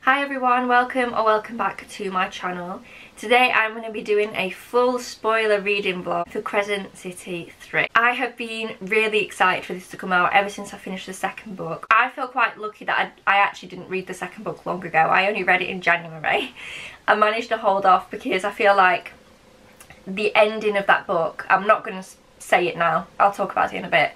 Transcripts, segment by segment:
Hi everyone, welcome back to my channel. Today I'm going to be doing a full spoiler reading vlog for Crescent City 3. I have been really excited for this to come out ever since I finished the second book. I feel quite lucky that I actually didn't read the second book long ago. I only read it in January. I managed to hold off because I feel like the ending of that book, I'm not going to say it now, I'll talk about it in a bit,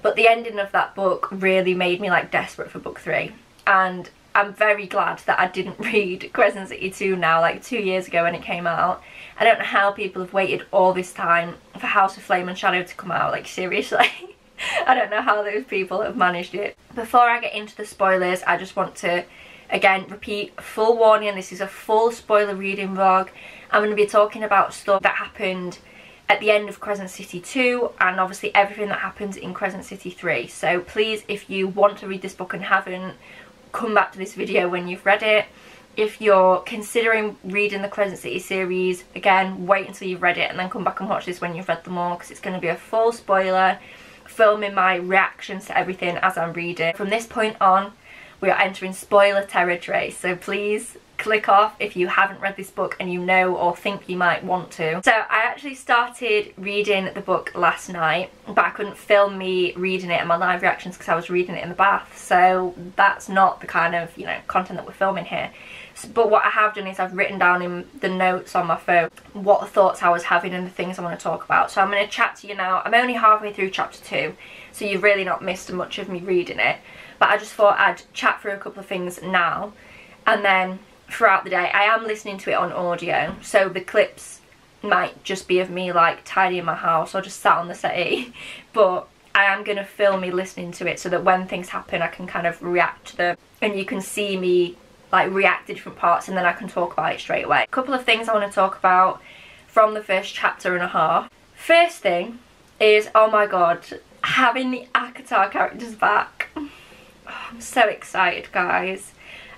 but the ending of that book really made me like desperate for book 3, and I'm very glad that I didn't read Crescent City 2 now, like 2 years ago when it came out. I don't know how people have waited all this time for House of Flame and Shadow to come out, like seriously. I don't know how those people have managed it. Before I get into the spoilers, I just want to, again, repeat, full warning, this is a full spoiler reading vlog. I'm going to be talking about stuff that happened at the end of Crescent City 2 and obviously everything that happens in Crescent City 3. So please, if you want to read this book and haven't, come back to this video when you've read it. If you're considering reading the Crescent City series, again, wait until you've read it and then come back and watch this when you've read them all, because it's going to be a full spoiler, filming my reactions to everything as I'm reading. From this point on, we are entering spoiler territory, so please click off if you haven't read this book and you know or think you might want to. So I actually started reading the book last night, but I couldn't film me reading it and my live reactions because I was reading it in the bath, so that's not the kind of, you know, content that we're filming here. But what I have done is I've written down in the notes on my phone what thoughts I was having and the things I want to talk about. So I'm going to chat to you now. I'm only halfway through chapter 2, so you've really not missed much of me reading it, but I just thought I'd chat through a couple of things now, and then throughout the day I am listening to it on audio, so the clips might just be of me like tidying my house or just sat on the settee, but I am going to film me listening to it so that when things happen I can kind of react to them and you can see me like react to different parts, and then I can talk about it straight away. A couple of things I want to talk about from the first chapter and a half. First thing is, oh my god, having the ACOTAR characters back. Oh, I'm so excited, guys.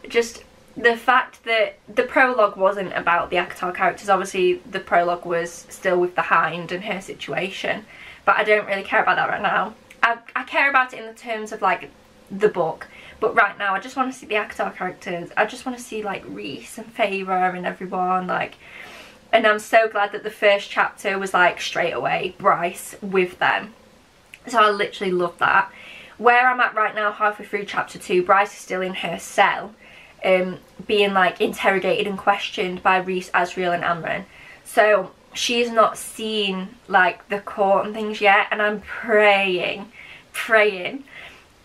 Just the fact that the prologue wasn't about the ACOTAR characters. Obviously the prologue was still with the Hind and her situation, but I don't really care about that right now. I care about it in the terms of like the book, but right now I just want to see the ACOTAR characters. I just want to see like Rhys and Feyre and everyone, like, and I'm so glad that the first chapter was like straight away Bryce with them, so I literally love that. Where I'm at right now, halfway through chapter 2, Bryce is still in her cell, being like interrogated and questioned by Rhys, Asriel and Amren. So she's not seen like the court and things yet, and I'm praying.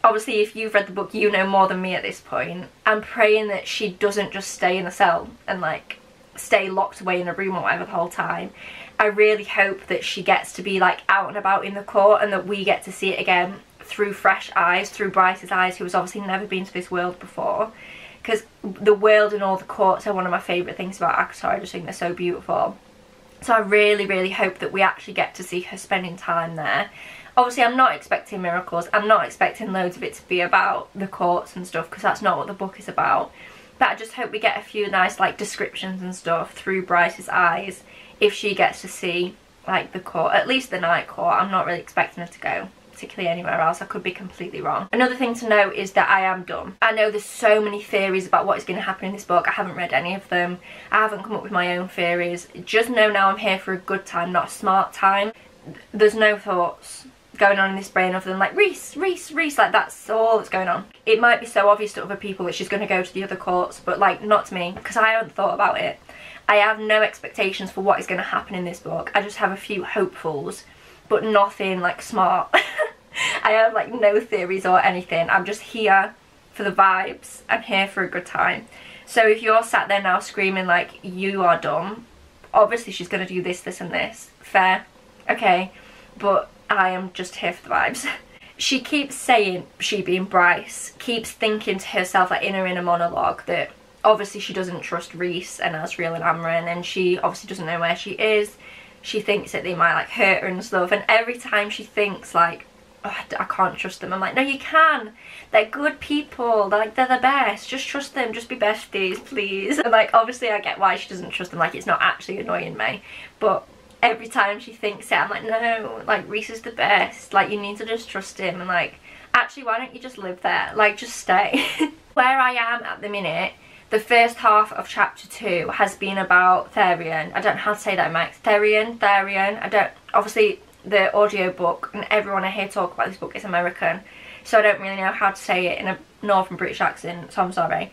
Obviously if you've read the book you know more than me at this point. I'm praying that she doesn't just stay in the cell and like stay locked away in a room or whatever the whole time. I really hope that she gets to be like out and about in the court and that we get to see it again through fresh eyes, through Bryce's eyes, who has obviously never been to this world before. Because the world and all the courts are one of my favourite things about ACOTAR. I just think they're so beautiful. So I really hope that we actually get to see her spending time there. Obviously I'm not expecting miracles, I'm not expecting loads of it to be about the courts and stuff, because that's not what the book is about. But I just hope we get a few nice like descriptions and stuff through Bryce's eyes if she gets to see like the court, at least the night court. I'm not really expecting her to go particularly anywhere else. I could be completely wrong. Another thing to note is that I am dumb. I know there's so many theories about what is going to happen in this book. I haven't read any of them. I haven't come up with my own theories. Just know now I'm here for a good time, not a smart time. There's no thoughts going on in this brain other than like Rhys, like that's all that's going on. It might be so obvious to other people that she's going to go to the other courts, but like not to me, because I haven't thought about it. I have no expectations for what is going to happen in this book. I just have a few hopefuls, but nothing like smart. I have like no theories or anything. I'm just here for the vibes. I'm here for a good time. So if you're sat there now screaming like you are dumb, obviously she's going to do this, this and this. Fair. Okay. But I am just here for the vibes. She keeps saying, she being Bryce, keeps thinking to herself like in her inner monologue that obviously she doesn't trust Rhys and Asriel and Amren, and she obviously doesn't know where she is. She thinks that they might like hurt her and stuff, and every time she thinks like, oh, I can't trust them, I'm like, no you can, they're good people, they're the best, just trust them, just be besties please. And like obviously I get why she doesn't trust them, like it's not actually annoying me, but every time she thinks it I'm like, no, like Rhys is the best, like you need to just trust him, and like actually why don't you just live there, like just stay. Where I am at the minute, the first half of chapter 2 has been about Therion. I don't know how to say that, Max. Therion. I don't, obviously the audiobook and everyone I hear talk about this book is American, so I don't really know how to say it in a northern British accent, so I'm sorry.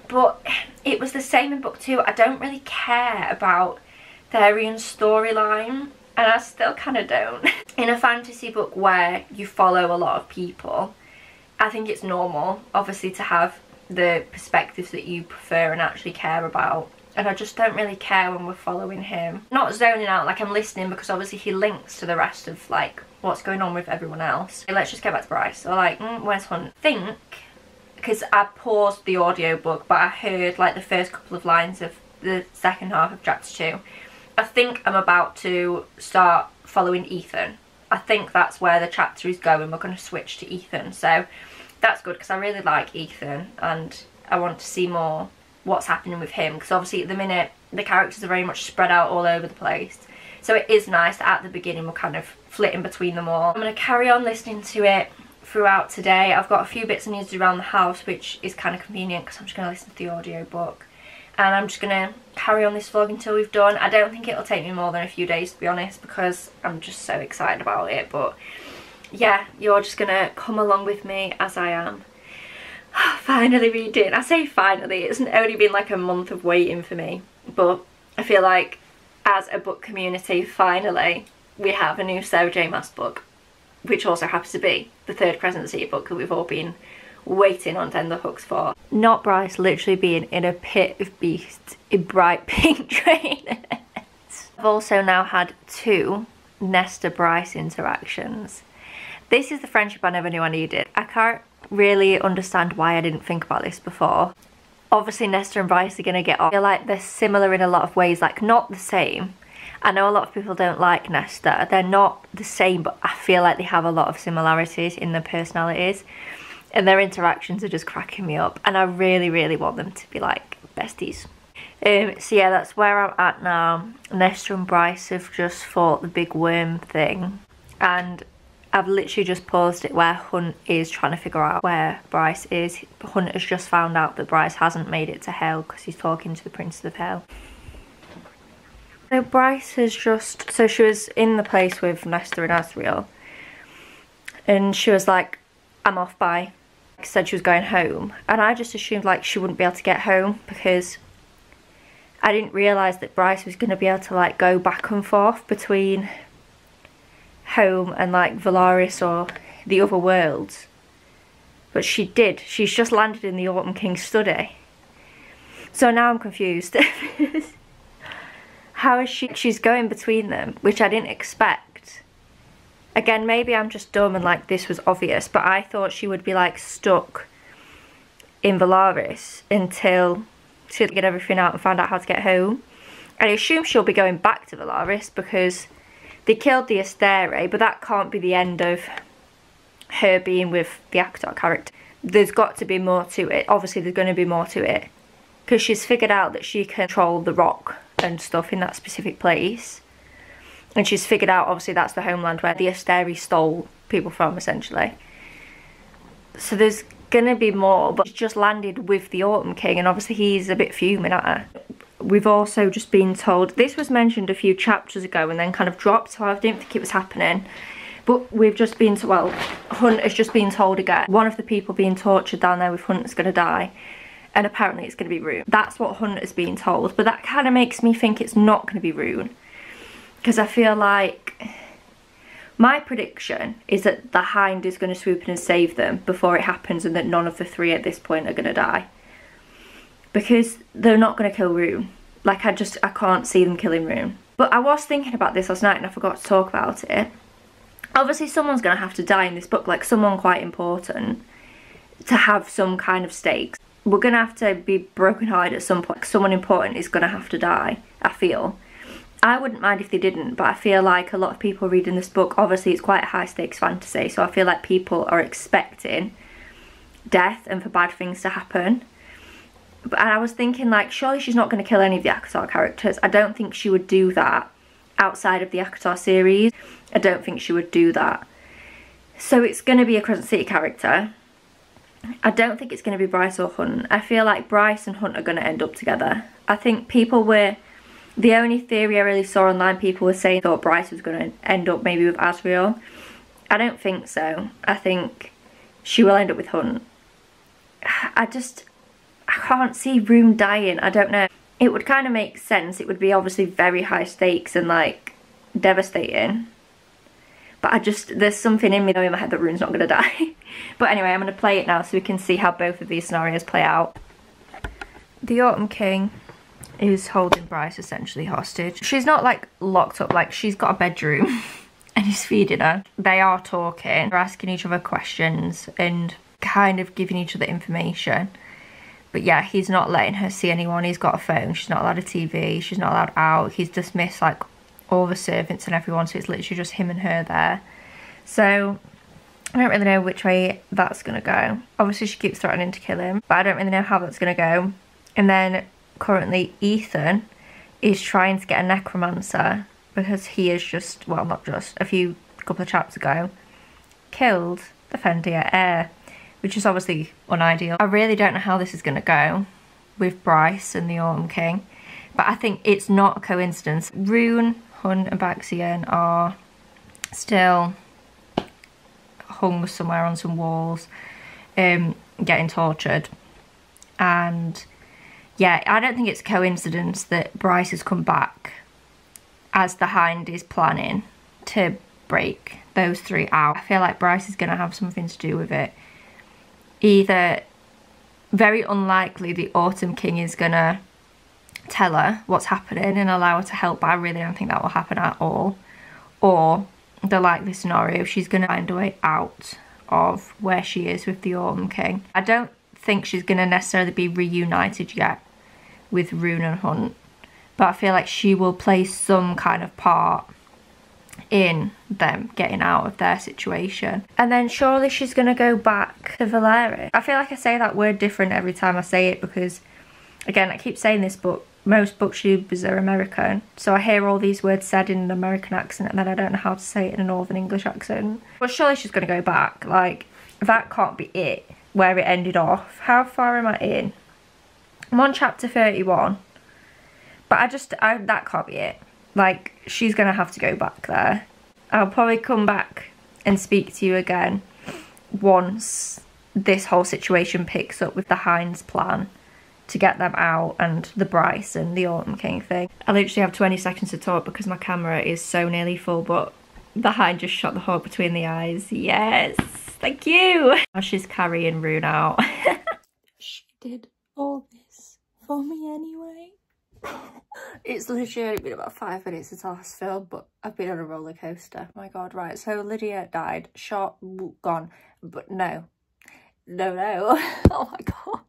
But it was the same in book 2. I don't really care about Therion's storyline, and I still kind of don't. In a fantasy book where you follow a lot of people, I think it's normal, obviously, to have the perspectives that you prefer and actually care about. And I just don't really care when we're following him. Not zoning out, like I'm listening, because obviously he links to the rest of like what's going on with everyone else. Let's just get back to Bryce. So like, where's Hunt? Think, because I paused the audiobook, but I heard like the first couple of lines of the second half of chapter 2. I think I'm about to start following Ethan. I think that's where the chapter is going. We're going to switch to Ethan, so that's good, because I really like Ethan and I want to see more what's happening with him, because obviously at the minute the characters are very much spread out all over the place, so it is nice that at the beginning we're kind of flitting between them all. I'm going to carry on listening to it throughout today. I've got a few bits I need to do around the house, which is kind of convenient because I'm just going to listen to the audiobook, and I'm just going to carry on this vlog until we've done. I don't think it'll take me more than a few days, to be honest, because I'm just so excited about it. But yeah, you're just gonna come along with me as I am. Finally reading. I say finally, it's only been like a month of waiting for me, but I feel like as a book community, finally we have a new Sarah J Maas book, which also happens to be the third Crescent City book that we've all been waiting on tenterhooks for. Not Bryce literally being in a pit of beasts in bright pink trainers. I've also now had 2 Nesta Bryce interactions. This is the friendship I never knew I needed. I can't really understand why I didn't think about this before. Obviously Nesta and Bryce are going to get on. I feel like they're similar in a lot of ways, like not the same. I know a lot of people don't like Nesta. They're not the same, but I feel like they have a lot of similarities in their personalities. And their interactions are just cracking me up. And I really, really want them to be like besties. So yeah, that's where I'm at now. Nesta and Bryce have just fought the big worm thing. And I've literally just paused it where Hunt is trying to figure out where Bryce is. Hunt has just found out that Bryce hasn't made it to hell because he's talking to the Princess of Hell. So Bryce has just... So she was in the place with Nesta and Asriel. And she was like, I'm off, bye. Said she was going home. And I just assumed like she wouldn't be able to get home because I didn't realise that Bryce was going to be able to like go back and forth between home and like Valaris or the other worlds, but she did. She's just landed in the Autumn King's study, so now I'm confused. How is she's going between them, which I didn't expect. Again, maybe I'm just dumb and like this was obvious, but I thought she would be like stuck in Valaris until she'd get everything out and find out how to get home. I assume she'll be going back to Valaris because they killed the Astere, but that can't be the end of her being with the Akatar character. There's got to be more to it. Obviously, there's going to be more to it. Because she's figured out that she can control the rock and stuff in that specific place. And she's figured out, obviously, that's the homeland where the Astere stole people from, essentially. So there's going to be more, but she's just landed with the Autumn King, and obviously he's a bit fuming at her. We've also just been told, this was mentioned a few chapters ago and then kind of dropped, so I didn't think it was happening. But we've just been to, well, Hunt has just been told again. One of the people being tortured down there with Hunt is going to die. And apparently it's going to be Rune. That's what Hunt has been told. But that kind of makes me think it's not going to be Rune. Because I feel like... My prediction is that the Hind is going to swoop in and save them before it happens, and that none of the 3 at this point are going to die. Because they're not going to kill Rune. Like, I can't see them killing Rune. But I was thinking about this last night and I forgot to talk about it. Obviously someone's going to have to die in this book, like someone quite important, to have some kind of stakes. We're going to have to be brokenhearted at some point. Someone important is going to have to die, I feel. I wouldn't mind if they didn't, but I feel like a lot of people reading this book, obviously it's quite a high stakes fantasy, so I feel like people are expecting death and for bad things to happen. And I was thinking, like, surely she's not going to kill any of the Akatar characters. I don't think she would do that outside of the Akatar series. I don't think she would do that. So it's going to be a Crescent City character. I don't think it's going to be Bryce or Hunt. I feel like Bryce and Hunt are going to end up together. I think people were... The only theory I really saw online, people were saying thought Bryce was going to end up maybe with Asriel. I don't think so. I think she will end up with Hunt. I can't see Rune dying. I don't know. It would kind of make sense. It would be obviously very high stakes and like devastating. But there's something in me though in my head that Rune's not going to die. But anyway, I'm going to play it now so we can see how both of these scenarios play out. The Autumn King is holding Bryce essentially hostage. She's not like locked up, like she's got a bedroom and he's feeding her. They are talking, they're asking each other questions and kind of giving each other information. But yeah, he's not letting her see anyone. He's got a phone, she's not allowed a TV, she's not allowed out. He's dismissed like all the servants and everyone, so it's literally just him and her there. So I don't really know which way that's gonna go. Obviously she keeps threatening to kill him, but I don't really know how that's gonna go. And then currently Ethan is trying to get a necromancer because he is just, well not just, a couple of chapters ago killed the Fendir heir, which is obviously unideal. I really don't know how this is going to go with Bryce and the Autumn King, but I think it's not a coincidence. Rune, Hunt and Baxian are still hung somewhere on some walls, getting tortured. And yeah, I don't think it's a coincidence that Bryce has come back as the Hind is planning to break those three out. I feel like Bryce is going to have something to do with it. Either, very unlikely, the Autumn King is going to tell her what's happening and allow her to help, but I really don't think that will happen at all. Or, the likely scenario, she's going to find a way out of where she is with the Autumn King. I don't think she's going to necessarily be reunited yet with Rune and Hunt, but I feel like she will play some kind of part in them getting out of their situation. And then surely she's going to go back to Valeria. I feel like I say that word different every time I say it because, again, I keep saying this, but most booktubers are American, so I hear all these words said in an American accent and then I don't know how to say it in a Northern English accent. But surely she's going to go back. Like, that can't be it, where it ended off. How far am I in? I'm on chapter 31, but that can't be it. Like, she's going to have to go back there. I'll probably come back and speak to you again once this whole situation picks up with the Hind's plan to get them out and the Bryce and the Autumn King thing. I literally have 20 seconds to talk because my camera is so nearly full, but the Hind just shot the hawk between the eyes. Yes, thank you. Now she's carrying Rune out. She did all this for me anyway. It's literally only been about 5 minutes since I last filmed, but I've been on a roller coaster. Oh my god, right, so Lydia died, shot, gone, but no. Oh my god.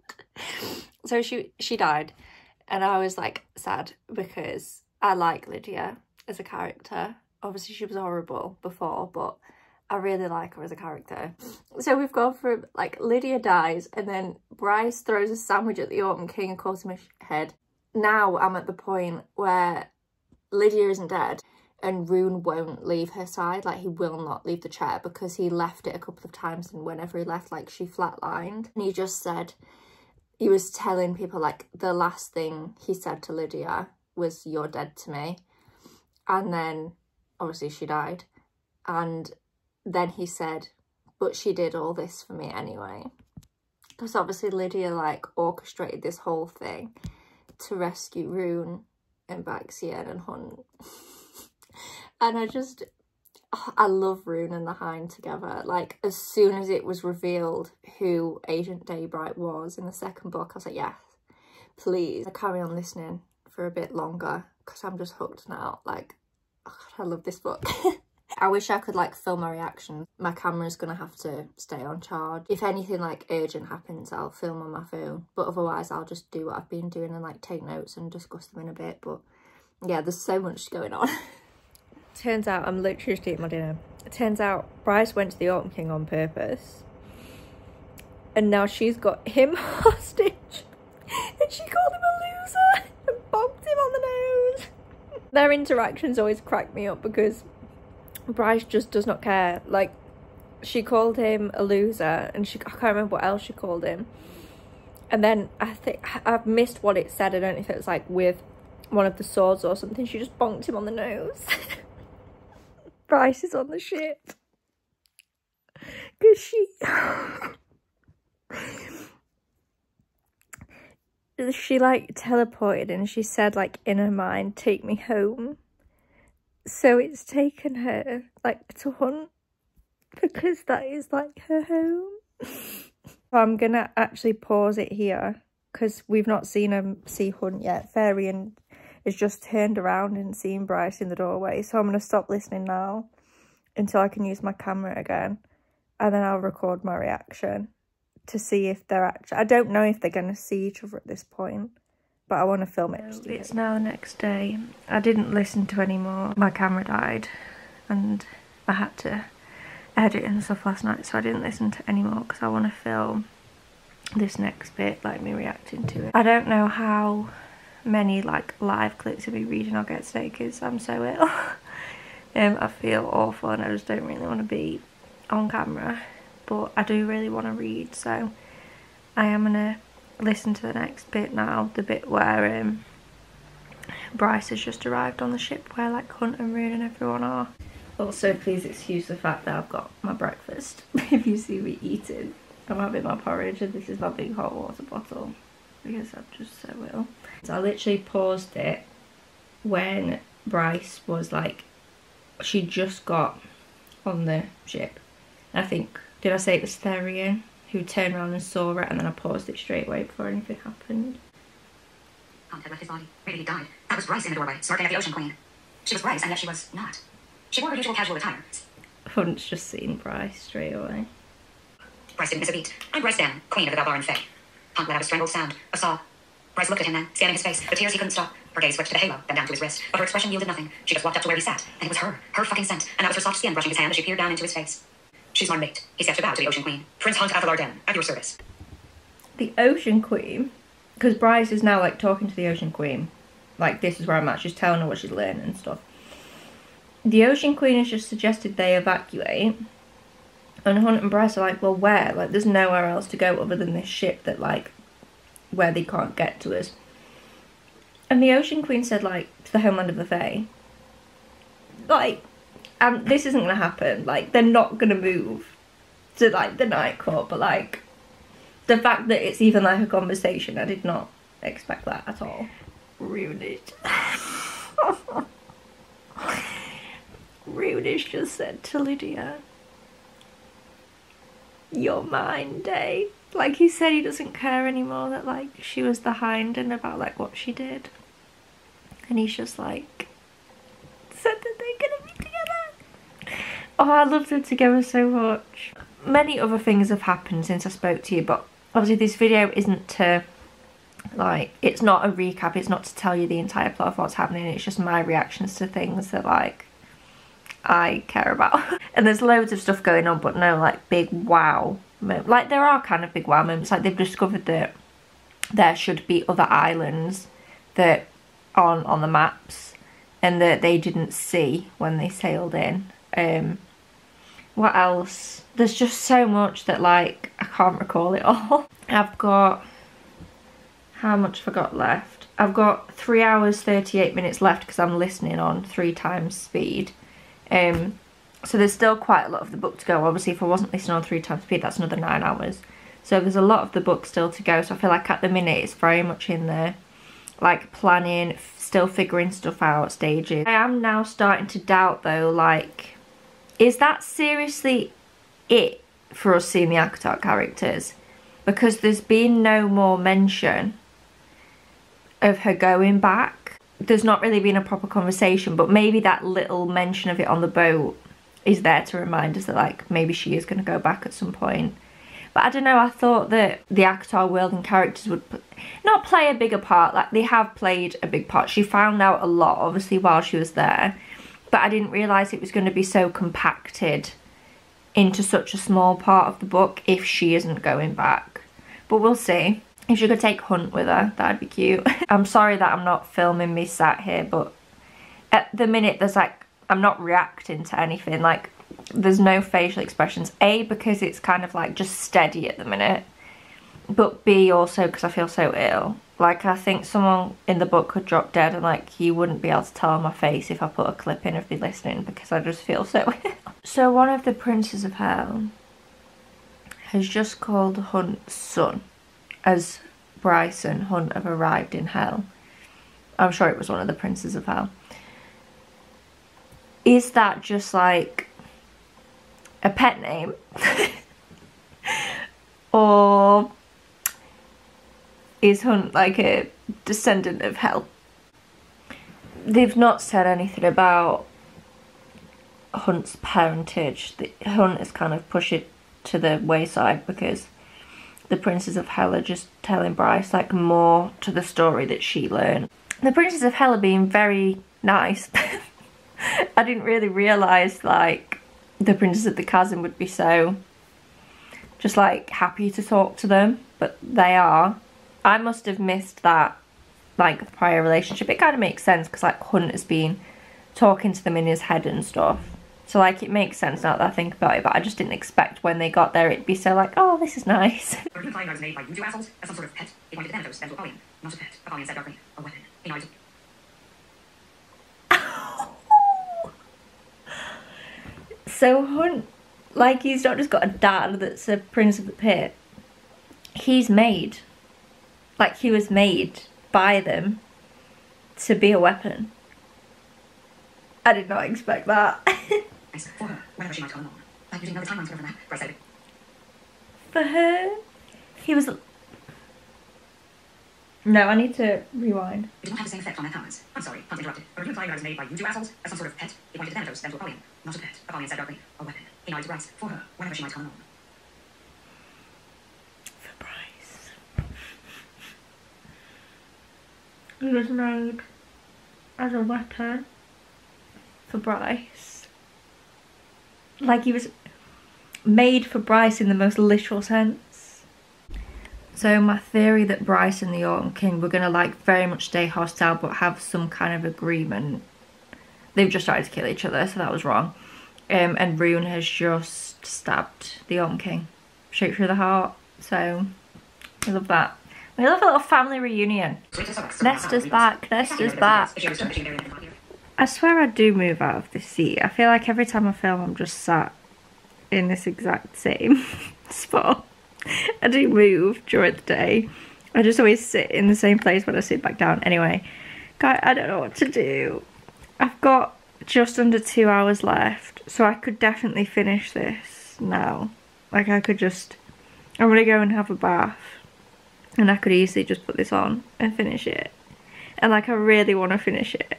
So she died, and I was like sad because I like Lydia as a character. Obviously she was horrible before, but I really like her as a character. So we've gone from like Lydia dies and then Bryce throws a sandwich at the Autumn King and calls him a head. Now I'm at the point where Lydia isn't dead and Rune won't leave her side. Like, he will not leave the chair because he left it a couple of times, and whenever he left, like, she flatlined. And he just said, he was telling people, like, the last thing he said to Lydia was, "You're dead to me." And then obviously she died. And then he said, "But she did all this for me anyway." Because obviously Lydia, like, orchestrated this whole thing to rescue Rune and Baxian and Hunt. And I love Rune and the Hind together. Like, as soon as it was revealed who Agent Daybright was in the second book, I was like, yes, please. I carry on listening for a bit longer because I'm just hooked now. Like, oh God, I love this book. I wish I could, like, film my reactions. My camera's gonna have to stay on charge. If anything, like, urgent happens, I'll film on my phone. But otherwise, I'll just do what I've been doing and, like, take notes and discuss them in a bit. But, yeah, there's so much going on. Turns out, I'm literally just eating my dinner. It turns out Bryce went to the Autumn King on purpose. And now she's got him hostage. And she called him a loser and bonked him on the nose. Their interactions always crack me up because Bryce just does not care. Like, she called him a loser, and I can't remember what else she called him. And then I think I've missed what it said. I don't know if it was like with one of the swords or something. She just bonked him on the nose. Bryce is on the ship. Because she like teleported, and she said like in her mind, take me home. So it's taken her like to hunt, because that is like her home. So I'm gonna actually pause it here, because we've not seen him see Hunt yet. Fairy has just turned around and seen Bryce in the doorway. So I'm gonna stop listening now until I can use my camera again, and then I'll record my reaction to see if they're actually... I don't know if they're gonna see each other at this point, but I want to film it. So it's now the next day. I didn't listen to any more. My camera died, and I had to edit and stuff last night, so I didn't listen to any more because I want to film this next bit, like me reacting to it. I don't know how many like live clips of me reading I'll get today, because I'm so ill. I feel awful, and I just don't really want to be on camera, but I do really want to read, so I am gonna listen to the next bit now, the bit where Bryce has just arrived on the ship, where like Hunt and Rune and everyone are. Also, please excuse the fact that I've got my breakfast. If you see me eating, I'm having my porridge, and this is my big hot water bottle, because I'm just so ill. So I literally paused it when Bryce was like, she just got on the ship. And I think, did I say it was Therian who turned around and saw it, and then I paused it straight away before anything happened. Hunt had left his body. Maybe he died. That was Bryce in the doorway, smirking at the Ocean Queen. She was Bryce, and yet she was not. She wore her usual casual attire. Hunt's just seen Bryce straight away. Bryce didn't miss a beat. I'm Bryce Dan, Queen of the Valbaran Fae. Hunt let out a strangled sound, a sob. Bryce looked at him then, scanning his face. The tears he couldn't stop. Her gaze switched to the halo, then down to his wrist. But her expression yielded nothing. She just walked up to where he sat, and it was her fucking scent. And that was her soft skin brushing his hand as she peered down into his face. She's my mate. He stepped to bow to the Ocean Queen. Prince Hunt Athalar Den, at your service. The Ocean Queen? Because Bryce is now like talking to the Ocean Queen. Like, this is where I'm at. She's telling her what she's learning and stuff. The Ocean Queen has just suggested they evacuate. And Hunt and Bryce are like, well, where? Like, there's nowhere else to go other than this ship that, like, where they can't get to us. And the Ocean Queen said, like, to the homeland of the Fae. Like, this isn't going to happen. Like, they're not going to move to, like, the Night Court. But, like, the fact that it's even, like, a conversation, I did not expect that at all. Ruined it. Rune just said to Lydia, you're mine, Day. Like, he said he doesn't care anymore that, like, she was the hind and about, like, what she did. And he's just, like, said that they're gonna be together. Oh, I love them together so much. Many other things have happened since I spoke to you, but obviously this video isn't to, like, it's not a recap, it's not to tell you the entire plot of what's happening, it's just my reactions to things that, like, I care about. And there's loads of stuff going on, but no, like, big wow moments. Like, there are kind of big wow moments. Like, they've discovered that there should be other islands that aren't on the maps and that they didn't see when they sailed in. What else? There's just so much that, like, I can't recall it all. I've got... how much have I got left? I've got 3 hours 38 minutes left because I'm listening on 3 times speed. So there's still quite a lot of the book to go. Obviously, if I wasn't listening on 3 times speed, that's another 9 hours. So there's a lot of the book still to go. So I feel like at the minute it's very much in the, like, planning, still figuring stuff out stages. I am now starting to doubt though, like, is that seriously it for us seeing the ACOTAR characters? Because there's been no more mention of her going back. There's not really been a proper conversation, but maybe that little mention of it on the boat is there to remind us that, like, maybe she is going to go back at some point. But I don't know, I thought that the ACOTAR world and characters would not play a bigger part. Like, they have played a big part. She found out a lot, obviously, while she was there. But I didn't realise it was going to be so compacted into such a small part of the book if she isn't going back. But we'll see. If she could take Hunt with her, that'd be cute. I'm sorry that I'm not filming me sat here, but at the minute there's, like, I'm not reacting to anything. Like, there's no facial expressions. A, because it's kind of like just steady at the minute, but B, also because I feel so ill. Like, I think someone in the book could drop dead and like you wouldn't be able to tell on my face if I put a clip in of me listening, because I just feel so ill. So one of the princes of hell has just called Hunt's son as Bryce and Hunt have arrived in hell. I'm sure it was one of the princes of hell. Is that just like a pet name? Or is Hunt like a descendant of hell? They've not said anything about Hunt's parentage. Hunt is kind of pushed it to the wayside because the princes of hell are just telling Bryce like more to the story that she learned. The princes of hell are being very nice. I didn't really realise like the princes of the chasm would be so just like happy to talk to them, but they are. I must have missed that like prior relationship. It kind of makes sense because like Hunt has been talking to them in his head and stuff, so like it makes sense now that I think about it, but I just didn't expect when they got there it'd be so like, oh, this is nice. Are you implying I was made by you two assholes as some sort of pet? He pointed to Thanatos, then to Apollyon. Not a pet. Apollyon said darkly, a weapon. You know, So Hunt, like, he's not just got a dad that's a prince of the pit. He's made, like, he was made by them to be a weapon. I did not expect that. I said, for her, whenever she might come along. Like, you didn't know the timelines for that. Bryce said, For her, he was... No, I need to rewind. it did not have the same effect on their powers. I'm sorry, Hunt interrupted. Are you implying I was made by you two assholes as some sort of pet? He pointed to Thanatos, then to Apollyon. Not a pet. Apollyon said darkly, a weapon. He nodded to Bryce, for her, whenever she might come along. For Bryce. He was made as a weapon for Bryce. Like, he was made for Bryce in the most literal sense. So my theory that Bryce and the Autumn King were gonna like very much stay hostile but have some kind of agreement. They've just started to kill each other, so that was wrong. And Rune has just stabbed the Autumn King straight through the heart. So I love that. We love a little family reunion. Nesta's back. Nesta's back. I swear I do move out of this seat. I feel like every time I film I'm just sat in this exact same spot. I do move during the day. I just always sit in the same place when I sit back down. Anyway, guys, I don't know what to do. I've got just under 2 hours left, so I could definitely finish this now. Like, I could just... I'm gonna go and have a bath, and I could easily just put this on and finish it. And like, I really want to finish it.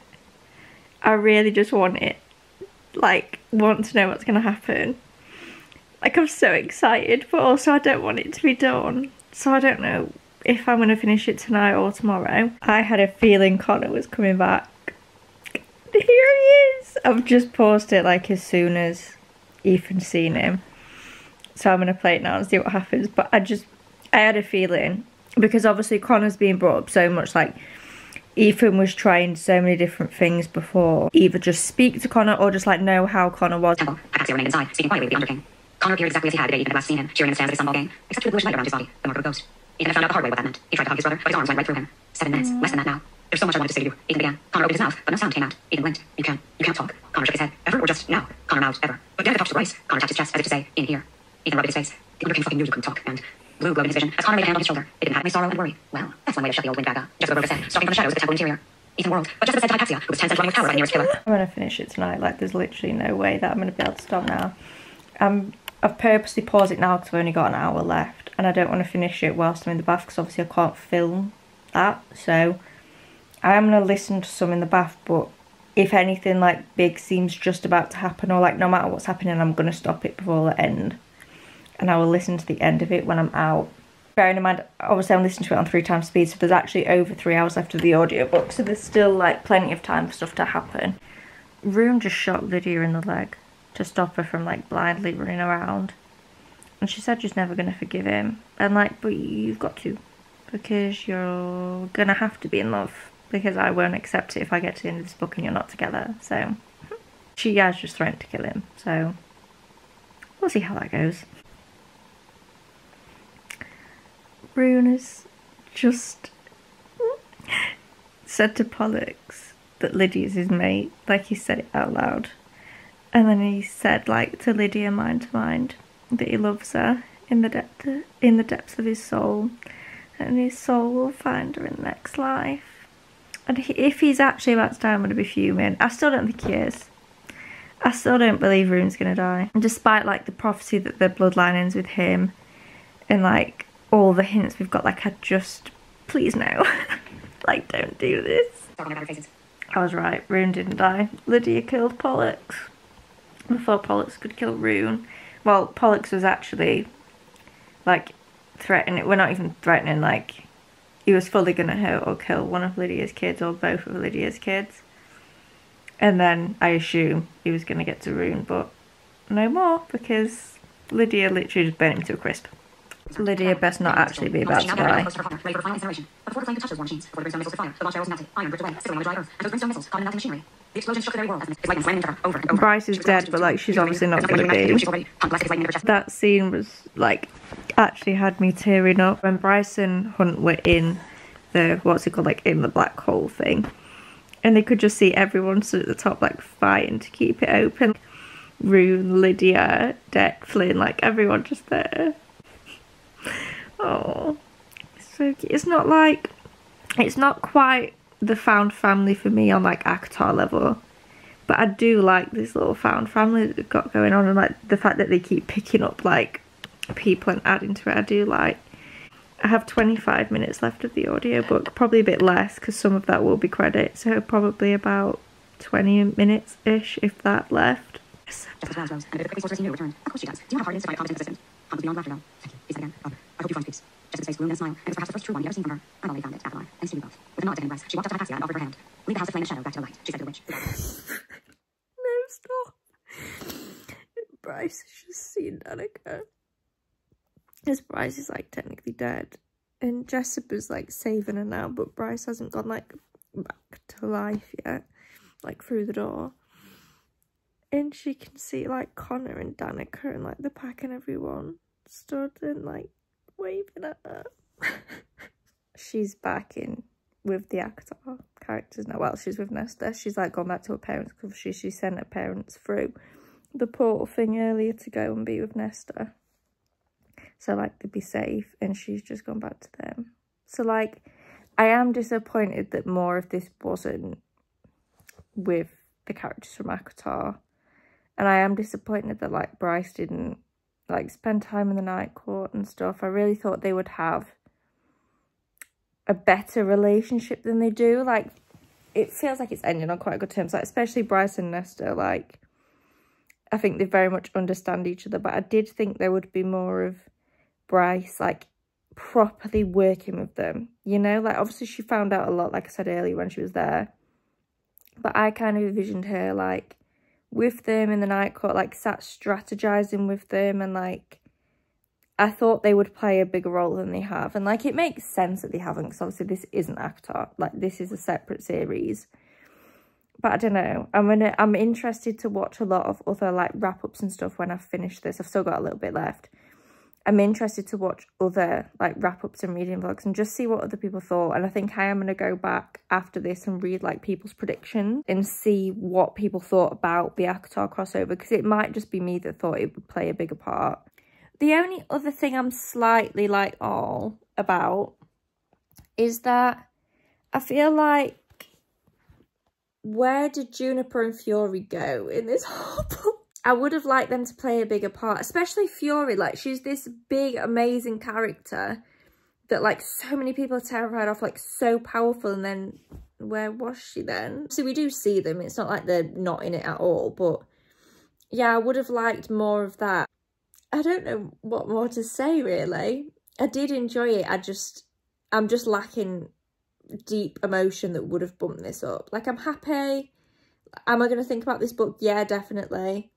I really just want it. Like, want to know what's gonna happen. Like, I'm so excited, but also I don't want it to be done. So I don't know if I'm going to finish it tonight or tomorrow. I had a feeling Connor was coming back. Here he is! I've just paused it like as soon as Ethan's seen him. So I'm going to play it now and see what happens. But I had a feeling, because obviously Connor's being brought up so much, like Ethan was trying so many different things before. Either just speak to Connor or just like know how Connor was. Temple, Apaxia remained inside, speaking quietly with the Under King. Connor appeared exactly as he had the day Ethan had last seen him, cheering in the stands at his sunball game, except for the bluish light around his body, the mark of a ghost. Ethan had found out the hard way what that meant. He tried to hug his brother, but his arms went right through him. 7 minutes, less than that now. There's so much I wanted to say to you. Ethan began. Connor opened his mouth, but no sound came out. Ethan blinked. You can't talk. Connor shook his head. Ever or just now? Connor mouthed, ever. But then it talked to Bryce. Connor tapped his chest as if to say, in here. Ethan rubbed his face. The Under King fucking knew you couldn't talk, and blue glowed in his vision as Connor laid a hand on his shoulder. It didn't have any sorrow and worry. Well, that's one way to shut the old wind back up. Just over his head, stalking from the shadows of the temple interior. Ethan whirled, but just as it said to Hypaxia, who was 10 cents running with power by the nearest pillar. I'm going to finish it tonight. Like, there's literally no way that I'm going to be able to stop now. I've purposely paused it now because I've only got an hour left, and I don't want to finish it whilst I'm in the bath because obviously I can't film that. So I am going to listen to some in the bath, but if anything like big seems just about to happen, or like no matter what's happening, I'm going to stop it before the end, and I will listen to the end of it when I'm out. Bearing in mind, obviously I'm listening to it on 3 times speed, so there's actually over 3 hours left of the audiobook, so there's still like plenty of time for stuff to happen. Rune just shot Lydia in the leg to stop her from like blindly running around, and she said she's never going to forgive him, and like, but you've got to, because you're gonna have to be in love, because I won't accept it if I get to the end of this book and you're not together. So she has just threatened to kill him, so we'll see how that goes. Rune has just said to Pollux that Lydia's his mate, like he said it out loud. And then he said, like, to Lydia mind to mind, that he loves her in the depths of his soul, and his soul will find her in the next life. And if he's actually about to die, I'm going to be fuming. I still don't think he is. I still don't believe Rune's going to die. And despite, like, the prophecy that the bloodline ends with him, and, like, all the hints we've got, like, please no. Like, don't do this. I was right, Rune didn't die. Lydia killed Pollux before Pollux could kill Rune. Well, Pollux was actually, like, threatening. We're not even threatening, like, he was fully going to hurt or kill one of Lydia's kids or both of Lydia's kids. And then I assume he was going to get to Rune, but no more, because Lydia literally just burnt him to a crisp. Lydia best not actually be about to die. Bryce is dead, but like she's obviously not going to be. That scene was like actually had me tearing up when Bryce and Hunt were in the like in the black hole thing, and they could just see everyone stood at the top like fighting to keep it open. Rune, Lydia, Deck, Flynn, like everyone just there. Oh, so cute. It's not quite the found family for me on like ACOTAR level, but I do like this little found family that they've got going on, and like the fact that they keep picking up like people and adding to it. I do like. I have 25 minutes left of the audiobook, probably a bit less because some of that will be credits, so probably about 20 minutes ish if that left. Just as well as Rose, and if the police force you returned. Of course she does. Do you know how hard it is to find a competent assistant? Hunt was beyond laughter, though. Thank you. He said again. I hope you find peace. Jessica's face gloomed and smiled, and it was perhaps the first true one he'd ever seen from her. I'm glad we found it, after all. Thanks to you both. With a nod to him and Bryce, she walked up to Hypatia and offered her hand. Lead the house of flame and shadow back to the light, she said to the witch. No, stop. Bryce has just seen Danica. Because Bryce is like technically dead. And Jessica's like saving her now, but Bryce hasn't gone like back to life yet. Like through the door. And she can see like Connor and Danica and like the pack and everyone stood and like waving at her. She's back in with the ACOTAR characters now. Well, she's with Nesta. She's like gone back to her parents because she sent her parents through the portal thing earlier to go and be with Nesta. So like they'd be safe, and she's just gone back to them. So like I am disappointed that more of this wasn't with the characters from ACOTAR. And I am disappointed that like Bryce didn't like spend time in the night court and stuff. I really thought they would have a better relationship than they do. Like it feels like it's ending on quite good terms, like especially Bryce and Nesta. Like I think they very much understand each other, but I did think there would be more of Bryce like properly working with them, you know. Like obviously she found out a lot, like I said earlier, when she was there, but I kind of envisioned her like with them in the night court, like sat strategizing with them, and like I thought they would play a bigger role than they have. And like it makes sense that they haven't, because obviously this isn't ACOTAR, like this is a separate series. But I don't know, I'm interested to watch a lot of other like wrap-ups and stuff when I've finished this. I've still got a little bit left. I'm interested to watch other like wrap-ups and reading vlogs and just see what other people thought. And I think I am going to go back after this and read like people's predictions and see what people thought about the ACOTAR crossover, because it might just be me that thought it would play a bigger part. The only other thing I'm slightly like all about is that I feel like, where did Juniper and Fury go in this whole book? I would have liked them to play a bigger part, especially Fury. Like, she's this big, amazing character that, like, so many people are terrified of, like, so powerful. And then, where was she then? So we do see them. It's not like they're not in it at all. But, yeah, I would have liked more of that. I don't know what more to say, really. I did enjoy it. I'm just lacking deep emotion that would have bumped this up. Like, I'm happy. Am I going to think about this book? Yeah, definitely.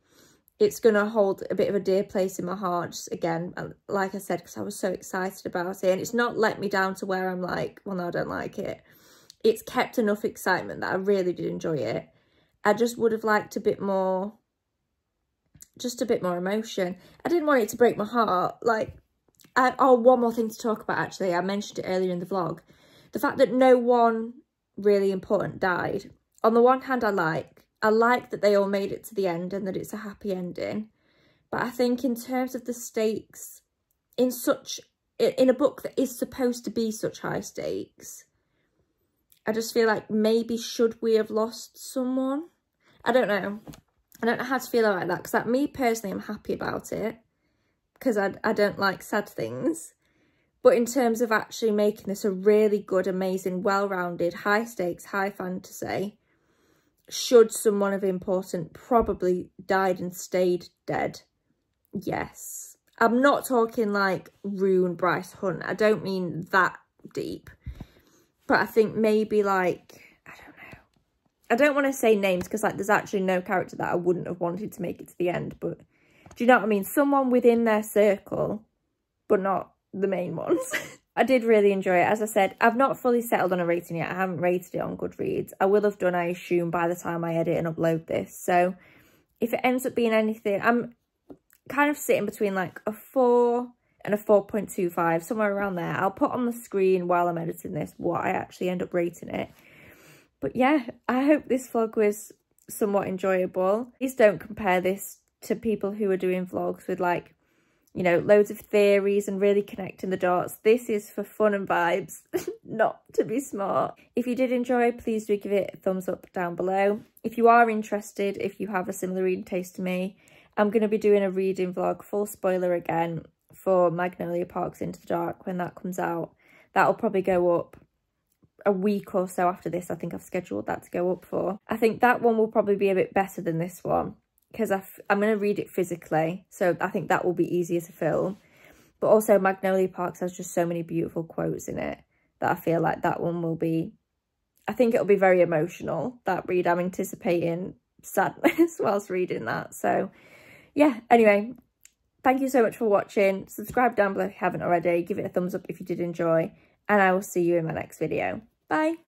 It's going to hold a bit of a dear place in my heart, just again, like I said, because I was so excited about it. And it's not let me down to where I'm like, well, no, I don't like it. It's kept enough excitement that I really did enjoy it. I just would have liked a bit more just a bit more emotion. I didn't want it to break my heart. Like, oh, one more thing to talk about, actually. I mentioned it earlier in the vlog. The fact that no one really important died. On the one hand, I like that they all made it to the end and that it's a happy ending. But I think in terms of the stakes, in a book that is supposed to be such high stakes, I just feel like maybe should we have lost someone? I don't know. I don't know how to feel about that, because like me personally, I'm happy about it because I don't like sad things. But in terms of actually making this a really good, amazing, well-rounded, high stakes, high fantasy, should someone of importance probably died and stayed dead? Yes. I'm not talking like Rue, Bryce Hunt. I don't mean that deep. But I think maybe like, I don't know. I don't want to say names because like there's actually no character that I wouldn't have wanted to make it to the end. But do you know what I mean? Someone within their circle, but not the main ones. I did really enjoy it. As I said, I've not fully settled on a rating yet. I haven't rated it on Goodreads. I will have done, I assume, by the time I edit and upload this. So if it ends up being anything, I'm kind of sitting between like a 4 and a 4.25, somewhere around there. I'll put on the screen while I'm editing this what I actually end up rating it. But yeah, I hope this vlog was somewhat enjoyable. Please don't compare this to people who are doing vlogs with like, you know, loads of theories and really connecting the dots. This is for fun and vibes, not to be smart. If you did enjoy, please do give it a thumbs up down below. If you are interested, if you have a similar reading taste to me, I'm going to be doing a reading vlog, full spoiler again, for Magnolia Parks Into the Dark when that comes out. That'll probably go up a week or so after this. I think I've scheduled that to go up for. I think that one will probably be a bit better than this one, because I'm going to read it physically, so I think that will be easier to film. But also Magnolia Parks has just so many beautiful quotes in it that I feel like that one will be, I think it'll be very emotional, that read. I'm anticipating sadness whilst reading that. So yeah, anyway, thank you so much for watching. Subscribe down below if you haven't already. Give it a thumbs up if you did enjoy, and I will see you in my next video. Bye.